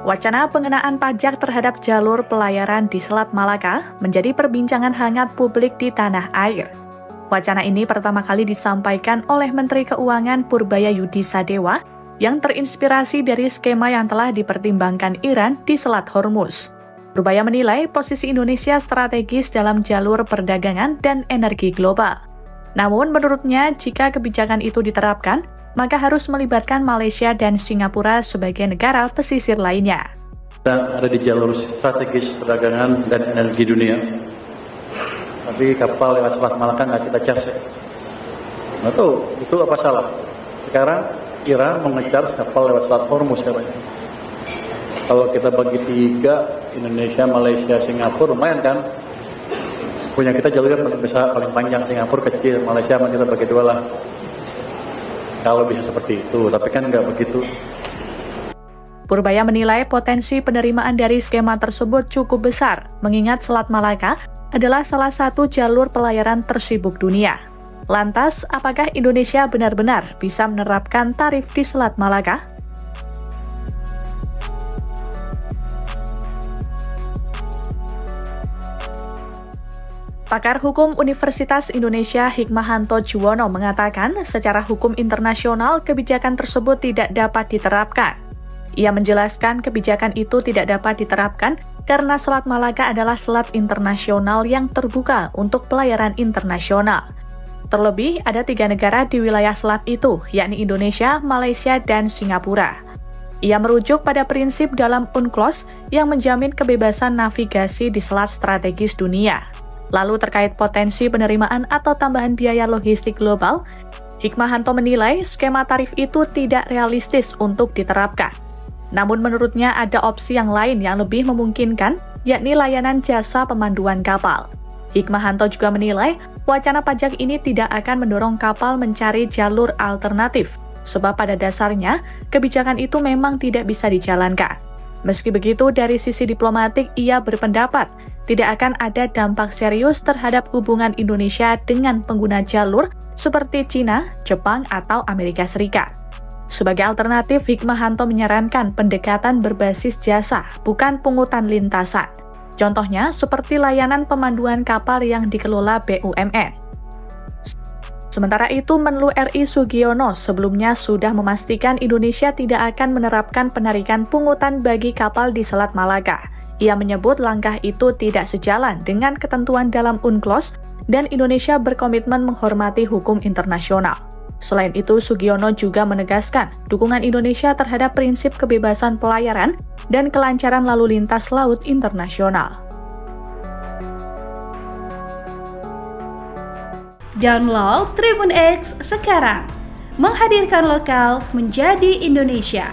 Wacana pengenaan pajak terhadap jalur pelayaran di Selat Malaka menjadi perbincangan hangat publik di tanah air. Wacana ini pertama kali disampaikan oleh Menteri Keuangan Purbaya Yudi Sadewa yang terinspirasi dari skema yang telah dipertimbangkan Iran di Selat Hormuz. Purbaya menilai posisi Indonesia strategis dalam jalur perdagangan dan energi global. Namun menurutnya, jika kebijakan itu diterapkan, maka harus melibatkan Malaysia dan Singapura sebagai negara pesisir lainnya. Kita ada di jalur strategis perdagangan dan energi dunia. Tapi kapal lewat Selat Malaka nggak kita charge. Nggak tahu, itu apa salah? Sekarang Iran mau nge-charge kapal lewat Selat Hormuz katanya. Kalau kita bagi 3, Indonesia, Malaysia, Singapura, lumayan kan? Punya kita jalurnya paling besar, paling panjang, Singapura kecil, Malaysia sama kita bagi 2 lah. Kalau bisa seperti itu, tapi kan nggak begitu. Purbaya menilai potensi penerimaan dari skema tersebut cukup besar, mengingat Selat Malaka adalah salah satu jalur pelayaran tersibuk dunia. Lantas, apakah Indonesia benar-benar bisa menerapkan tarif di Selat Malaka? Pakar Hukum Universitas Indonesia Hikmahanto Juwono mengatakan secara hukum internasional kebijakan tersebut tidak dapat diterapkan. Ia menjelaskan kebijakan itu tidak dapat diterapkan karena Selat Malaka adalah selat internasional yang terbuka untuk pelayaran internasional. Terlebih, ada 3 negara di wilayah selat itu, yakni Indonesia, Malaysia, dan Singapura. Ia merujuk pada prinsip dalam UNCLOS yang menjamin kebebasan navigasi di selat strategis dunia. Lalu terkait potensi penerimaan atau tambahan biaya logistik global, Hikmahanto menilai skema tarif itu tidak realistis untuk diterapkan. Namun menurutnya ada opsi yang lain yang lebih memungkinkan, yakni layanan jasa pemanduan kapal. Hikmahanto juga menilai wacana pajak ini tidak akan mendorong kapal mencari jalur alternatif, sebab pada dasarnya kebijakan itu memang tidak bisa dijalankan. Meski begitu, dari sisi diplomatik ia berpendapat tidak akan ada dampak serius terhadap hubungan Indonesia dengan pengguna jalur seperti Cina, Jepang, atau Amerika Serikat. Sebagai alternatif, Hikmahanto menyarankan pendekatan berbasis jasa, bukan pungutan lintasan. Contohnya seperti layanan pemanduan kapal yang dikelola BUMN. Sementara itu, Menlu RI Sugiono sebelumnya sudah memastikan Indonesia tidak akan menerapkan penarikan pungutan bagi kapal di Selat Malaka. Ia menyebut langkah itu tidak sejalan dengan ketentuan dalam UNCLOS dan Indonesia berkomitmen menghormati hukum internasional. Selain itu, Sugiono juga menegaskan dukungan Indonesia terhadap prinsip kebebasan pelayaran dan kelancaran lalu lintas laut internasional. Download Tribun X sekarang, menghadirkan lokal menjadi Indonesia.